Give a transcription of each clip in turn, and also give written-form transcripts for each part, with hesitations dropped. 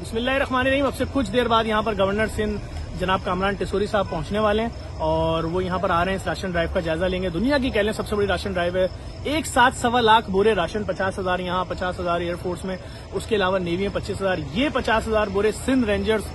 बिस्मिल्लाहिर्रहमानिर्रहीम। अब से कुछ देर बाद यहाँ पर गवर्नर सिंध जनाब कामरान टिसोरी साहब पहुंचने वाले हैं और वो यहाँ पर आ रहे हैं। इस राशन ड्राइव का जायजा लेंगे। दुनिया की कह लें सबसे बड़ी राशन ड्राइव है। एक साथ 1.25 लाख बोरे राशन, 50,000 यहाँ, 50,000 एयरफोर्स में, उसके अलावा नेवी में 25,000। ये 50,000 बोरे सिंध रेंजर्स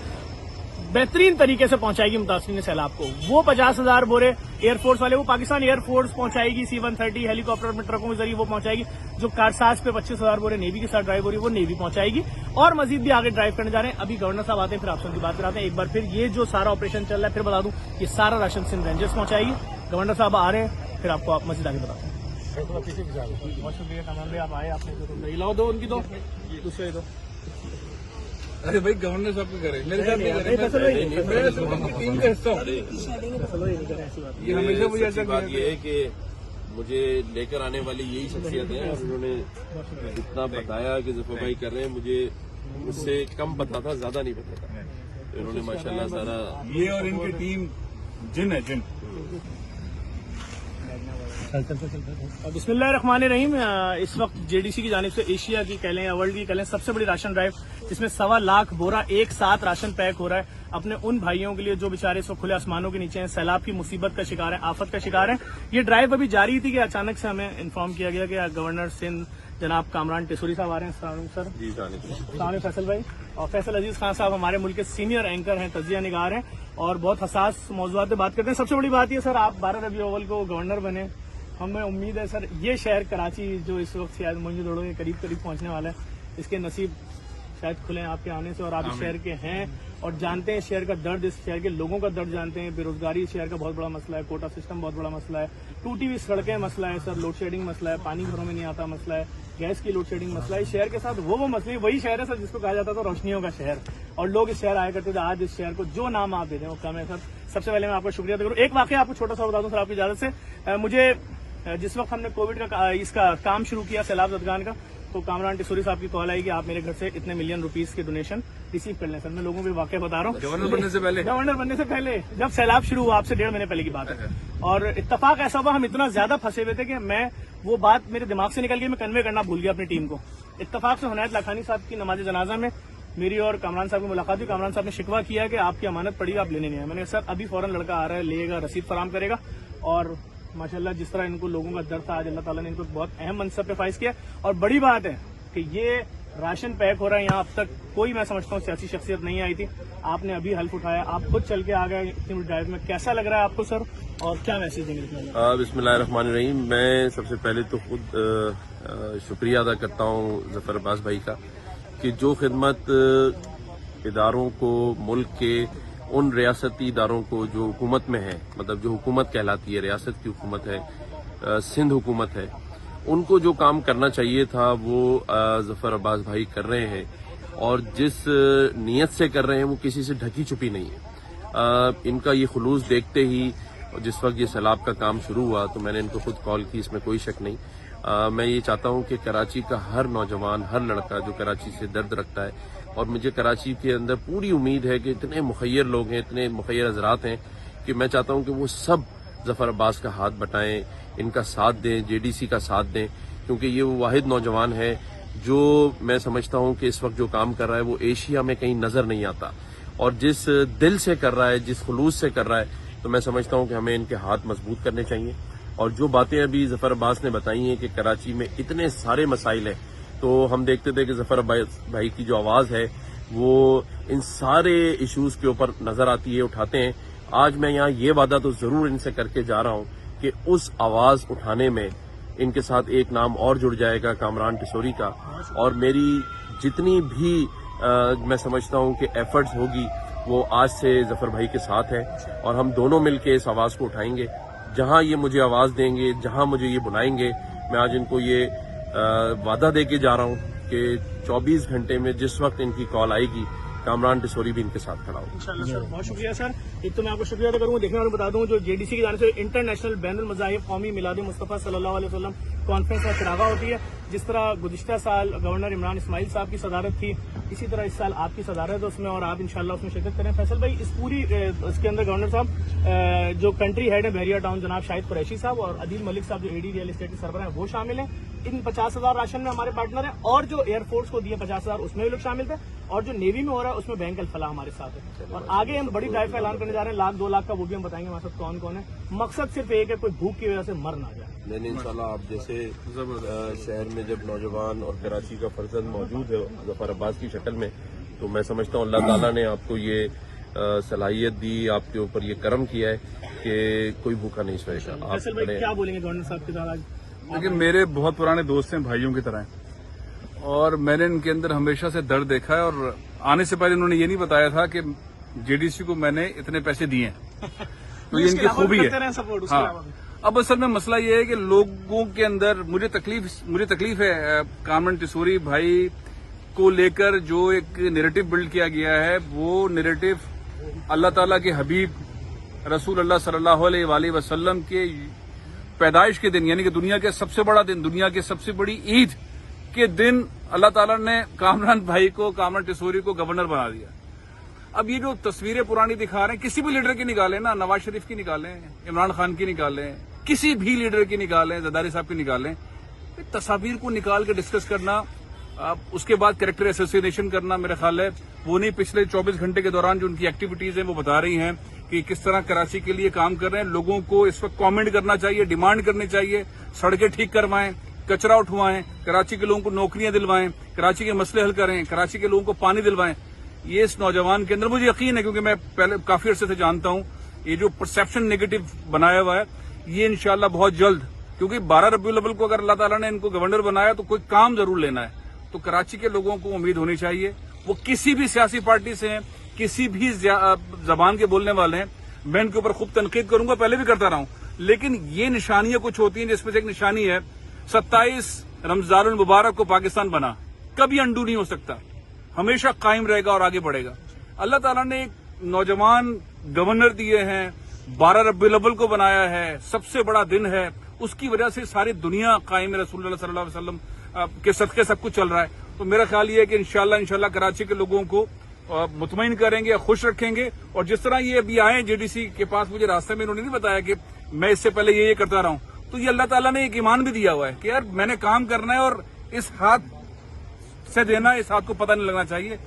बेहतरीन तरीके से पहुंचाएगी मुतासिरीन सैलाब को। वो 50,000 बोरे एयरफोर्स वाले, वो पाकिस्तान एयरफोर्स पहुंचाएगी। C-130 हेलीकॉप्टर में, ट्रकों के जरिए वो पहुंचाएगी। जो कारसाज पे 25,000 बोरे नेवी के साथ ड्राइव हो रही है, वो नेवी पहुंचाएगी। और मजीद भी आगे ड्राइव करने जा रहे हैं। अभी गवर्नर साहब आते हैं, फिर आपसे उनकी बात कराते हैं। एक बार फिर ये जो सारा ऑपरेशन चल रहा है, फिर बता दूं, ये सारा राशन सिंध रेंजर्स पहुंचाएगी। गवर्नर साहब आ रहे हैं, फिर आपको आप मजीद आगे बताते हैं। बहुत शुक्रिया कामरान भाई, आप आए, आपने लाओ दो उनकी, दो दूसरे दो। अरे भाई गवर्नर साहब की करें, मेरे साथ नहीं करें, मैं टीम का हिस्सा हूँ। ये हमेशा मुझे ऐसा बात ये है कि मुझे लेकर आने वाली यही शख्सियत है और उन्होंने जितना बताया कि जफर भाई कर रहे हैं, मुझे उससे कम पता था, ज्यादा नहीं पता था। तो इन्होंने माशाल्लाह सारा ये और इनकी टीम जिन है, जिन। बिस्मिल्लाहिर्रहमानिर्रहीम। इस वक्त जेडीसी की जानिब से एशिया की कह लें या वर्ल्ड की कह लें सबसे बड़ी राशन ड्राइव, जिसमें 1.25 लाख बोरा एक साथ राशन पैक हो रहा है अपने उन भाइयों के लिए जो बेचारे इस वक्त खुले आसमानों के नीचे हैं, सैलाब की मुसीबत का शिकार है, आफत का शिकार है। ये ड्राइव अभी जारी थी कि अचानक से हमें इन्फॉर्म किया गया कि गवर्नर सिंध जनाब कामरान टिसोरी साहब आ रहे हैं। सर जी सामने फैसल भाई और फैसल अजीज खान साहब हमारे मुल्क के सीनियर एंकर हैं, तजिया निगार हैं और बहुत हसास मौजूदात पे बात करते हैं। सबसे बड़ी बात यह सर, आप 12 रबी अव्वल को गवर्नर बने। हमें उम्मीद है सर ये शहर कराची जो इस वक्त शायद मोइनुल के करीब पहुंचने वाला है, इसके नसीब शायद खुले आपके आने से। और आप इस शहर के हैं और जानते हैं इस शहर का दर्द, इस शहर के लोगों का दर्द जानते हैं। बेरोजगारी इस शहर का बहुत बड़ा मसला है, कोटा सिस्टम बहुत बड़ा मसला है, टूटी हुई सड़कें मसला है सर, लोड शेडिंग मसला है, पानी घरों में नहीं आता मसला है, गैस की लोड शेडिंग मसला है। इस शहर के साथ वो मसले, वही शहर है सर जिसको कहा जाता था रोशनियों का शहर, और लोग इस शहर आया करते थे। आज इस शहर को जो नाम आप दे दें वो कम है सर। सबसे पहले मैं आपका शुक्रिया अदा करूँ। एक वाकया आपको छोटा सा बता दूं सर आपकी इजाजत से। मुझे जिस वक्त हमने कोविड का इसका काम शुरू किया सैलाब ज़दगान का, तो कामरान टिसोरी साहब की कॉल आई कि आप मेरे घर से इतने मिलियन रुपीस के डोनेशन रिसीव कर लें। सर मैं लोगों को वाकया बता रहा हूँ, गवर्नर बनने से पहले जब सैलाब शुरू हुआ, आपसे 1.5 महीने पहले की बात है। और इत्तेफाक ऐसा हुआ, हम इतना ज्यादा फंसे हुए थे कि मैं वो बात मेरे दिमाग से निकल गई, मैं कन्वे करना भूल गया अपनी टीम को। इत्तेफाक से हुनैत लाखानी साहब की नमाज जनाजा में मेरी और कामरान साहब की मुलाकात हुई। कामरान साहब ने शिकवा किया कि आपकी अमानत पड़ी, आप लेने नहीं आए। मैंने सर अभी फौरन लड़का आ रहा है, लेगा, रसीद फराम करेगा। और माशाल्लाह जिस तरह इनको लोगों का दर्द था, आज अल्लाह ताला ने इनको बहुत अहम मनसब पे फाइज किया। और बड़ी बात है कि ये राशन पैक हो रहा है, यहाँ अब तक कोई मैं समझता हूँ सियासी शख्सियत नहीं आई थी। आपने अभी हल्फ उठाया, आप खुद चल के आ गए इतनी बड़ी ड्राइव में, कैसा लग रहा है आपको सर और क्या मैसेज देंगे? बिस्मिल्लाहिर्रहमानिर्रहीम। मैं सबसे पहले तो खुद शुक्रिया अदा करता हूँ जफर अब्बास भाई का कि जो खिदमत इदारों को, मुल्क के उन रियासती इदारों को जो हुकूमत में है, मतलब जो हुकूमत कहलाती है, रियासत की हुकूमत है, सिंध हुकूमत है, उनको जो काम करना चाहिए था वो जफर अब्बास भाई कर रहे हैं। और जिस नीयत से कर रहे हैं वो किसी से ढकी छुपी नहीं है। इनका ये खुलूस देखते ही जिस वक्त ये सैलाब का काम शुरू हुआ तो मैंने इनको खुद कॉल की, इसमें कोई शक नहीं। मैं ये चाहता हूँ कि कराची का हर नौजवान, हर लड़का जो कराची से दर्द रखता है, और मुझे कराची के अंदर पूरी उम्मीद है कि इतने मुखय्यर लोग हैं, इतने मुखय्यर हजरात हैं कि मैं चाहता हूँ कि वो सब जफर अब्बास का हाथ बटाएं, इनका साथ दें, जेडीसी का साथ दें, क्योंकि ये वो वाहिद नौजवान है जो मैं समझता हूँ कि इस वक्त जो काम कर रहा है वो एशिया में कहीं नजर नहीं आता। और जिस दिल से कर रहा है, जिस खुलूस से कर रहा है, तो मैं समझता हूँ कि हमें इनके हाथ मजबूत करने चाहिए। और जो बातें अभी जफर अब्बास ने बताई हैं कि कराची में इतने सारे मसाइल हैं, तो हम देखते थे कि जफर अब्बास भाई की जो आवाज है वो इन सारे इश्यूज के ऊपर नजर आती है, उठाते हैं। आज मैं यहाँ ये वादा तो जरूर इनसे करके जा रहा हूँ कि उस आवाज उठाने में इनके साथ एक नाम और जुड़ जाएगा, कामरान टिसोरी का। और मेरी जितनी भी मैं समझता हूँ कि एफर्ट्स होगी वो आज से जफर भाई के साथ है, और हम दोनों मिलकर इस आवाज को उठाएंगे। जहां ये मुझे आवाज देंगे, जहां मुझे ये बुलाएंगे, मैं आज इनको ये वादा दे के जा रहा हूं कि 24 घंटे में जिस वक्त इनकी कॉल आएगी, कामरान टिसोरी भी इनके साथ खड़ा होगा। इंशाल्लाह सर, बहुत शुक्रिया सर। एक तो मैं आपको शुक्रिया अदा करूंगा, देखने वालों को बता दूं, जो जेडीसी की जानिब से इंटरनेशनल बैनुल मज़ाहिब कौमी मिलाद मुस्तफ़ा सल्लल्लाहु अलैहि वसल्लम कॉन्फ्रेंस का चरागा होती है। जिस तरह गुज़िश्ता साल गवर्नर इमरान इस्माइल साहब की सदारत थी, इसी तरह इस साल आपकी सदारत है उसमें, और आप इंशाल्लाह उसमें शिरकत करें। फैसल भाई, इस पूरी इसके अंदर गवर्नर साहब जो कंट्री हेड है बहरिया टाउन जनाब शाहिद कुरैशी साहब और अदील मलिक साहब जो एडी रियल एस्टेट के सरबराह हैं वो शामिल हैं। इन 50,000 राशन में हमारे पार्टनर हैं, और जो एयरफोर्स को दिए 50,000 उसमें भी लोग शामिल थे, और जो नेवी में हो रहा है उसमें बैंक अल-फलाह हमारे साथ है। और आगे हम बड़ी ड्राइव का ऐलान करने जा रहे हैं, 1 लाख 2 लाख का, वो भी हम बताएंगे हमारे साथ कौन कौन है। मकसद सिर्फ एक है, कोई भूख की वजह से मर ना जाए। मैंने इंशाल्लाह आप जैसे शहर में जब नौजवान और कराची का फर्जंद मौजूद है जफर अब्बास की शक्ल में, तो मैं समझता हूँ अल्लाह ताला ने आपको ये सलाहियत दी, आपके ऊपर ये करम किया है कि कोई भूखा नहीं सोएगा। फैसल भाई क्या बोलेंगे गवर्नर साहब के साथ आज? देखिए, मेरे बहुत पुराने दोस्त हैं, भाइयों की तरह हैं, और मैंने इनके अंदर हमेशा से डर देखा है। और आने से पहले इन्होंने ये नहीं बताया था कि जेडीसी को मैंने इतने पैसे दिए हैं, तो ये इनकी खूबी है। हाँ, अब असल में मसला ये है कि लोगों के अंदर मुझे तकलीफ है कामरान टिसोरी भाई को लेकर जो एक नैरेटिव बिल्ड किया गया है, वो नैरेटिव अल्लाह ताला के हबीब रसूल अल्लाह सल्लल्लाहु अलैहि वसल्लम के पैदाइश के दिन, यानी कि दुनिया के सबसे बड़ा दिन, दुनिया की सबसे बड़ी ईद के दिन अल्लाह ताला ने कामरान भाई को, कामरान टिसोरी को गवर्नर बना दिया। अब ये जो तस्वीरें पुरानी दिखा रहे हैं, किसी भी लीडर की निकालें ना, नवाज शरीफ की निकालें, इमरान खान की निकालें, किसी भी लीडर की निकालें, जरदारी साहब की निकालें, तस्वीर को निकाल के डिस्कस करना, उसके बाद कैरेक्टर एसोसिएशन करना, मेरा ख्याल है वो नहीं। पिछले 24 घंटे के दौरान जो उनकी एक्टिविटीज हैं वो बता रही हैं कि किस तरह कराची के लिए काम कर रहे हैं। लोगों को इस वक्त कमेंट करना चाहिए, डिमांड करनी चाहिए, सड़कें ठीक करवाएं, कचरा उठवाएं, कराची के लोगों को नौकरियां दिलवाएं, कराची के मसले हल करें, कराची के लोगों को पानी दिलवाएं। ये इस नौजवान के अंदर मुझे यकीन है, क्योंकि मैं पहले काफी अरसे से जानता हूं, ये जो परसेप्शन नेगेटिव बनाया हुआ है, ये इंशाल्लाह बहुत जल्द, क्योंकि 12 रबीउल अव्वल को अगर अल्लाह ताला ने इनको गवर्नर बनाया तो कोई काम जरूर लेना है। तो कराची के लोगों को उम्मीद होनी चाहिए, वो किसी भी सियासी पार्टी से हैं, किसी भी जबान के बोलने वाले हैं, मैं इनके ऊपर खूब तनकीद करूंगा, पहले भी करता रहा हूं, लेकिन ये निशानियां कुछ होती हैं, जिसमें से एक निशानी है 27 रमजानुल मुबारक को पाकिस्तान बना, कभी अंडू नहीं हो सकता, हमेशा कायम रहेगा और आगे बढ़ेगा। अल्लाह ताला ने एक नौजवान गवर्नर दिए हैं, 12 रबीउल अव्वल को बनाया है, सबसे बड़ा दिन है, उसकी वजह से सारी दुनिया कायम है, रसूलुल्लाह सल्लल्लाहु अलैहि वसल्लम के सदके सब कुछ चल रहा है। तो मेरा ख्याल ये है कि इंशाल्लाह कराची के लोगों को मुतमईन करेंगे, खुश रखेंगे। और जिस तरह ये अभी आए जेडीसी के पास, मुझे रास्ते में इन्होंने नहीं बताया कि मैं इससे पहले ये करता रहा हूं, तो ये अल्लाह ताला ने एक ईमान भी दिया हुआ है कि यार मैंने काम करना है और इस हाथ से देना, इस हाथ को पता नहीं लगना चाहिए।